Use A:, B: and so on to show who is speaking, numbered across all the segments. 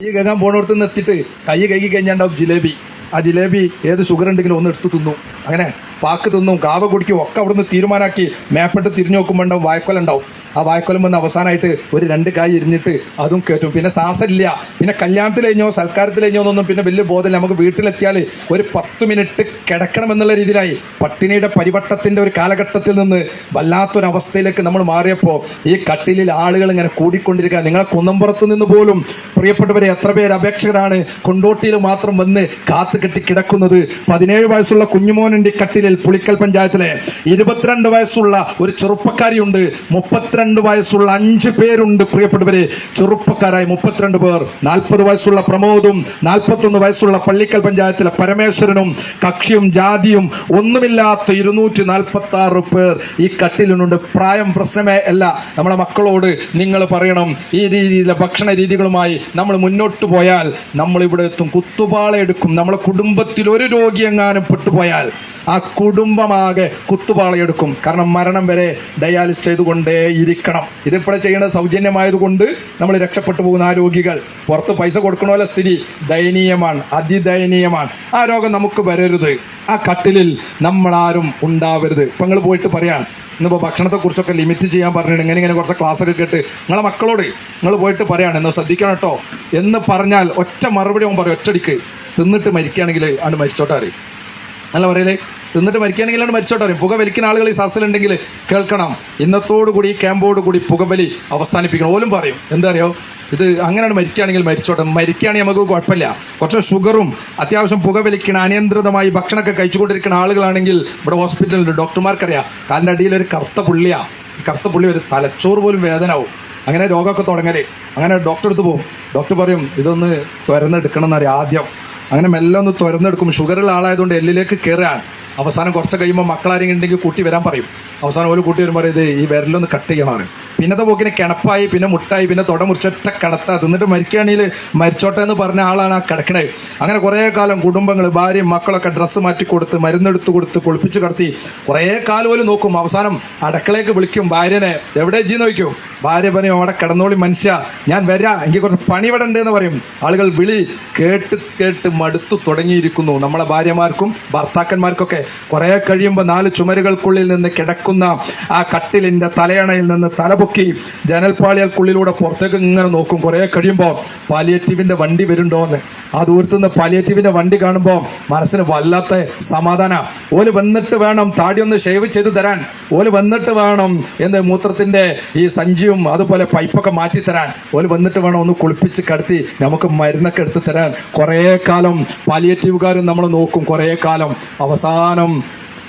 A: കൈ കഴുകാൻ പോണോടത്ത് നിന്ന് എത്തിയിട്ട് കൈ കഴുകി കഴിഞ്ഞാണ്ടാവും ജിലേബി. ആ ജിലേബി ഏത് ഷുഗർ ഉണ്ടെങ്കിലും ഒന്ന് എടുത്ത് തിന്നു. അങ്ങനെ പാക്ക് തിന്നും, കാവ കുടിക്കും ഒക്കെ അവിടുന്ന് തീരുമാനാക്കി മേപ്പെട്ട് തിരിഞ്ഞു നോക്കുമ്പോൾ ഉണ്ടാവും വായ്ക്കൊല ഉണ്ടാവും. ആ വായ്ക്കൊലം വന്ന് അവസാനമായിട്ട് ഒരു 2 കായ് ഇരിഞ്ഞിട്ട് അതും കയറ്റും. പിന്നെ ശ്വാസമില്ല. പിന്നെ കല്യാണത്തിൽ കഴിഞ്ഞോ സൽക്കാരത്തിൽ കഴിഞ്ഞോ എന്നൊന്നും പിന്നെ വലിയ ബോധമില്ല. നമുക്ക് വീട്ടിലെത്തിയാൽ ഒരു 10 മിനിറ്റ് കിടക്കണം എന്നുള്ള രീതിയിലായി. പട്ടിണിയുടെ പരിവട്ടത്തിൻ്റെ ഒരു കാലഘട്ടത്തിൽ നിന്ന് വല്ലാത്തൊരവസ്ഥയിലേക്ക് നമ്മൾ മാറിയപ്പോൾ ഈ കട്ടിലിൽ ആളുകൾ ഇങ്ങനെ കൂടിക്കൊണ്ടിരിക്കുക. നിങ്ങളെ കുന്നമ്പുറത്ത് നിന്ന് പോലും പ്രിയപ്പെട്ടവരെ എത്ര പേര് അപേക്ഷകരാണ് കൊണ്ടോട്ടിയിൽ മാത്രം വന്ന് കാത്തു കെട്ടി കിടക്കുന്നത്. 17 വയസ്സുള്ള കുഞ്ഞുമോനുണ്ട് കട്ടിലിൽ. പുളിക്കൽ പഞ്ചായത്തിലെ 22 വയസ്സുള്ള ഒരു ചെറുപ്പക്കാരിയുണ്ട്. 32 വയസ്സുള്ള 5 പേരുണ്ട് പ്രിയപ്പെട്ടവരെ, ചെറുപ്പക്കാരായ 32 പേർ. 40 വയസ്സുള്ള പ്രമോദും 41 വയസ്സുള്ള പള്ളിക്കൽ പഞ്ചായത്തിലെ പരമേശ്വരനും കക്ഷിയും ജാതിയും ഒന്നുമില്ലാത്ത 246 പേർ ഈ കട്ടിലിനുണ്ട്. പ്രായം പ്രശ്നമേ അല്ല. നമ്മളെ മക്കളോട് നിങ്ങൾ പറയണം, ഈ രീതിയിലെ ഭക്ഷണ രീതികളുമായി നമ്മൾ മുന്നോട്ട് പോയാൽ നമ്മൾ ഇവിടെ എത്തും. കുത്തുപാളയെടുക്കും. നമ്മളെ കുടുംബത്തിൽ ഒരു രോഗി എങ്ങാനും പെട്ടുപോയാൽ ആ കുടുംബമാകെ കുത്തുപാളയെടുക്കും. കാരണം മരണം വരെ ഡയാലിസ് ചെയ്തുകൊണ്ടേ ഇരിക്കണം. ഇതിപ്പോഴെ ചെയ്യുന്നത് സൗജന്യമായതുകൊണ്ട് നമ്മൾ രക്ഷപ്പെട്ടു പോകുന്ന ആ രോഗികൾ. പുറത്ത് പൈസ കൊടുക്കണമല്ല, സ്ഥിതി ദയനീയമാണ്, അതിദയനീയമാണ്. ആ രോഗം നമുക്ക് വരരുത്. ആ കട്ടിലിൽ നമ്മളാരും ഉണ്ടാവരുത്. ഇപ്പം നിങ്ങൾ പോയിട്ട് പറയാൻ ഇന്നിപ്പോൾ ഭക്ഷണത്തെക്കുറിച്ചൊക്കെ ലിമിറ്റ് ചെയ്യാൻ പറഞ്ഞിട്ട് ഇങ്ങനെ കുറച്ച് ക്ലാസ്സൊക്കെ കേട്ട് നിങ്ങളെ മക്കളോട് നിങ്ങൾ പോയിട്ട് പറയാണ് എന്ന് ശ്രദ്ധിക്കണം കേട്ടോ എന്ന് പറഞ്ഞാൽ ഒറ്റ മറുപടി അവൻ പറയും, ഒറ്റടിക്ക് തിന്നിട്ട് മരിക്കുകയാണെങ്കിൽ ആണ് മരിച്ചോട്ടാറ്. അല്ല പറയലേ, തിന്നിട്ട് മരിക്കുകയാണെങ്കിലാണ് മരിച്ചോട്ടെ പറയും. പുക വലിക്കുന്ന ആളുകൾ ഈ സദസ്സിലുണ്ടെങ്കിൽ കേൾക്കണം, ഇന്നത്തോടുകൂടി ഈ ക്യാമ്പോട് കൂടി പുകവലി അവസാനിപ്പിക്കണം. ഓലും പറയും എന്താ അറിയോ, ഇത് അങ്ങനെയാണ് മരിക്കുകയാണെങ്കിൽ മരിച്ചോട്ടെ. മരിക്കുകയാണെങ്കിൽ നമുക്ക് കുഴപ്പമില്ല. കുറച്ച് ഷുഗറും അത്യാവശ്യം പുകവലിക്കുന്ന അനിയന്ത്രിതമായി ഭക്ഷണമൊക്കെ കഴിച്ചുകൊണ്ടിരിക്കുന്ന ആളുകളാണെങ്കിൽ ഇവിടെ ഹോസ്പിറ്റലിൽ ഡോക്ടർമാർക്കറിയാം കാലിൻ്റെ അടിയിൽ ഒരു കറുത്ത പുള്ളിയാണ്. കറുത്ത പുള്ളി ഒരു തലച്ചോറ് പോലും വേദനാവും. അങ്ങനെ രോഗമൊക്കെ തുടങ്ങല്. അങ്ങനെ ഡോക്ടർ അടുത്ത് പോകും. ഡോക്ടർ പറയും ഇതൊന്ന് തുരന്നെടുക്കണം എന്നറിയാം ആദ്യം. അങ്ങനെ മെല്ലെ ഒന്ന് തുരന്നെടുക്കും. ഷുഗറുള്ള ആളായതുകൊണ്ട് എല്ലിലേക്ക് കയറാൻ. അവസാനം കുറച്ച് കഴിയുമ്പോൾ മക്കളാരെങ്കിലും ഉണ്ടെങ്കിൽ കൂട്ടി വരാൻ പറയും. അവസാനം ഒരു കൂട്ടി വരുമ്പോൾ ഇത് ഈ വിരലൊന്ന് കട്ട് ചെയ്യണം പറയും. പിന്നത്തെ പോക്കിന് കിണപ്പായി, പിന്നെ മുട്ടായി, പിന്നെ തൊട മുറിച്ചൊറ്റ കിടത്താ. തിന്നിട്ട് മരിക്കുകയാണെങ്കിൽ മരിച്ചോട്ടെ എന്ന് പറഞ്ഞ ആളാണ് ആ കിടക്കണത്. അങ്ങനെ കുറേ കാലം കുടുംബങ്ങൾ, ഭാര്യയും മക്കളൊക്കെ ഡ്രസ്സ് മാറ്റി കൊടുത്ത് മരുന്നെടുത്ത് കൊടുത്ത് കുളിപ്പിച്ച് കിടത്തി കുറേ കാലം പോലും നോക്കും. അവസാനം അടുക്കളയ്ക്ക് വിളിക്കും ഭാര്യനെ, എവിടെ ജീന്ന് നോക്കും. ഭാര്യ പറയും അവിടെ കിടന്നോളി മനുഷ്യ, ഞാൻ വരാം, എനിക്ക് കുറച്ച് പണി ഇവിടെ ഉണ്ട് എന്ന് പറയും. ആളുകൾ വിളി കേട്ട് കേട്ട് മടുത്തു തുടങ്ങിയിരിക്കുന്നു. നമ്മളെ ഭാര്യമാർക്കും ഭർത്താക്കന്മാർക്കൊക്കെ കുറേ കഴിയുമ്പോൾ 4 ചുമരുകൾക്കുള്ളിൽ നിന്ന് കിടക്കുന്ന ആ കട്ടിലിൻ്റെ തലയണയിൽ നിന്ന് തലപൊക്കി ജനൽപ്പാളികൾക്കുള്ളിലൂടെ പുറത്തേക്ക് ഇങ്ങനെ നോക്കും. കുറേ കഴിയുമ്പോൾ പാലിയേറ്റീവിൻ്റെ വണ്ടി വരുന്നുണ്ടോയെന്ന്. ആ ദൂരത്തുനിന്ന് പാലിയേറ്റീവിൻ്റെ വണ്ടി കാണുമ്പോൾ മനസ്സിന് വല്ലാത്ത സമാധാനം. ഓല് വന്നിട്ട് വേണം താടി ഒന്ന് ഷേവ് ചെയ്ത് തരാൻ. ഓല് വന്നിട്ട് വേണം എന്ന് മൂത്രത്തിൻ്റെ ഈ സഞ്ചിയും അതുപോലെ പൈപ്പൊക്കെ മാറ്റി തരാൻ. ഓല് വന്നിട്ട് വേണം ഒന്ന് കുളിപ്പിച്ച് കിടത്തി നമുക്ക് മരുന്നൊക്കെ എടുത്ത് തരാൻ. കുറേ കാലം പാലിയേറ്റീവുകാരും നമ്മൾ നോക്കും. കുറേ കാലം അവസാനം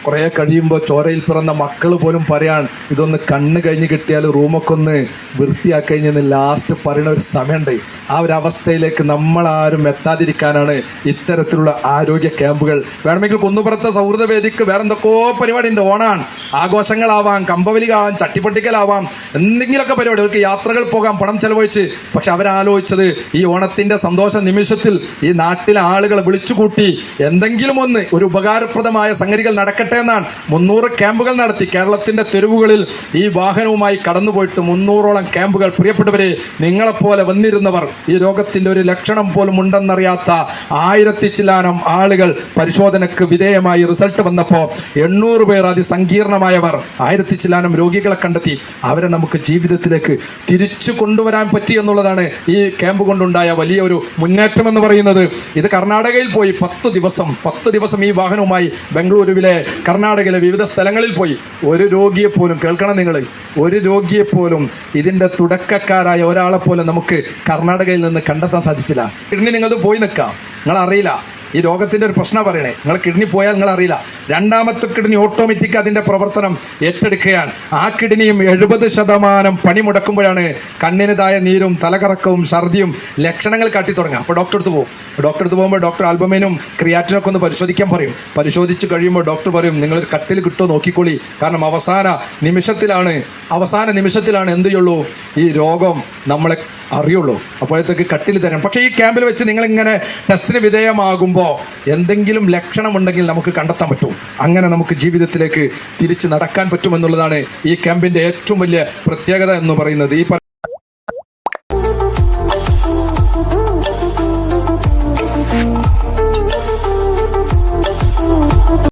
A: കുറേ കഴിയുമ്പോൾ ചോരയിൽ പിറന്ന മക്കൾ പോലും പറയാൻ ഇതൊന്ന് കണ്ണ് കഴിഞ്ഞ് കിട്ടിയാൽ റൂമൊക്കെ ഒന്ന് വൃത്തിയാക്കി കഴിഞ്ഞെന്ന് ലാസ്റ്റ് പറയുന്ന ഒരു സമയമുണ്ട്. ആ ഒരു അവസ്ഥയിലേക്ക് നമ്മളാരും എത്താതിരിക്കാനാണ് ഇത്തരത്തിലുള്ള ആരോഗ്യ ക്യാമ്പുകൾ. വേണമെങ്കിൽ കുന്നുപുറത്തെ സൗഹൃദ വേദിക്ക് വേറെ എന്തൊക്കെയോ പരിപാടി ഉണ്ട്. ഓണാണ്, ആഘോഷങ്ങളാവാം, കമ്പവലികാവാം, ചട്ടിപ്പൊട്ടിക്കലാവാം, എന്തെങ്കിലുമൊക്കെ പരിപാടി. അവർക്ക് യാത്രകൾ പോകാം പണം ചെലവഴിച്ച്. പക്ഷെ അവരാലോചിച്ചത് ഈ ഓണത്തിൻ്റെ സന്തോഷ നിമിഷത്തിൽ ഈ നാട്ടിലെ ആളുകളെ വിളിച്ചുകൂട്ടി എന്തെങ്കിലും ഒന്ന് ഒരു ഉപകാരപ്രദമായ സംഗതികൾ നടക്കട്ടെ എന്നാണ് 300 ക്യാമ്പുകൾ നടത്തി. കേരളത്തിന്റെ തെരുവുകളിൽ ഈ വാഹനവുമായി കടന്നുപോയിട്ട് 300ഓളം ക്യാമ്പുകൾ. പ്രിയപ്പെട്ടവരെ, നിങ്ങളെപ്പോലെ വന്നിരുന്നവർ, ഈ രോഗത്തിന്റെ ഒരു ലക്ഷണം പോലും ഉണ്ടെന്നറിയാത്ത 1000 ചില്ലാനം ആളുകൾ പരിശോധനക്ക് വിധേയമായി റിസൾട്ട് വന്നപ്പോൾ 800 പേർ അതിസങ്കീർണമായവർ 1000 ചില്ലാനം രോഗികളെ കണ്ടെത്തി. അവരെ നമുക്ക് ജീവിതത്തിലേക്ക് തിരിച്ചു കൊണ്ടുവരാൻ പറ്റി എന്നുള്ളതാണ് ഈ ക്യാമ്പ് കൊണ്ടുണ്ടായ വലിയ ഒരു മുന്നേറ്റം എന്ന് പറയുന്നത്. ഇത് കർണാടകയിൽ പോയി 10 ദിവസം ഈ വാഹനവുമായി ബംഗളൂരുവിലെ കർണാടകയിലെ വിവിധ സ്ഥലങ്ങളിൽ പോയി ഒരു രോഗിയെപ്പോലും, കേൾക്കണം നിങ്ങൾ, ഒരു രോഗിയെപ്പോലും ഇതിൻ്റെ തുടക്കക്കാരായ ഒരാളെ പോലും നമുക്ക് കർണാടകയിൽ നിന്ന് കണ്ടെത്താൻ സാധിച്ചില്ല. കിഡ്നി നിങ്ങൾ പോയി നിൽക്കാം, നിങ്ങൾ അറിയില്ല. ഈ രോഗത്തിൻ്റെ ഒരു പ്രശ്നം പറയണേ, നിങ്ങൾ കിഡ്നി പോയാൽ നിങ്ങൾ അറിയില്ല. രണ്ടാമത്തെ കിഡ്നി ഓട്ടോമാറ്റിക് അതിൻ്റെ പ്രവർത്തനം ഏറ്റെടുക്കുകയാണ്. ആ കിഡ്നിയും 70% പണി മുടക്കുമ്പോഴാണ് കണ്ണിനതായ നീരും തലകറക്കവും ഛർദിയും ലക്ഷണങ്ങൾ കാട്ടി തുടങ്ങുക. അപ്പോൾ ഡോക്ടർ അടുത്ത് പോകുമ്പോൾ ഡോക്ടർ ആൽബമേനും ക്രിയാറ്റിനൊക്കെ ഒന്ന് പരിശോധിക്കാൻ പറയും. പരിശോധിച്ച് കഴിയുമ്പോൾ ഡോക്ടർ പറയും നിങ്ങൾ കത്തിൽ കിട്ടോ നോക്കിക്കോളി. കാരണം അവസാന നിമിഷത്തിലാണ് എന്ത് ചെയ്യുള്ളൂ, ഈ രോഗം നമ്മളെ അറിയുള്ളൂ. അപ്പോഴത്തേക്ക് കട്ടിൽ തരാം. പക്ഷേ ഈ ക്യാമ്പിൽ വെച്ച് നിങ്ങളിങ്ങനെ ടെസ്റ്റിന് വിധേയമാകുമ്പോൾ എന്തെങ്കിലും ലക്ഷണമുണ്ടെങ്കിൽ നമുക്ക് കണ്ടെത്താൻ പറ്റും. അങ്ങനെ നമുക്ക് ജീവിതത്തിലേക്ക് തിരിച്ച് നടക്കാൻ പറ്റുമെന്നുള്ളതാണ് ഈ ക്യാമ്പിൻ്റെ ഏറ്റവും വലിയ പ്രത്യേകത എന്ന് പറയുന്നത്. ഈ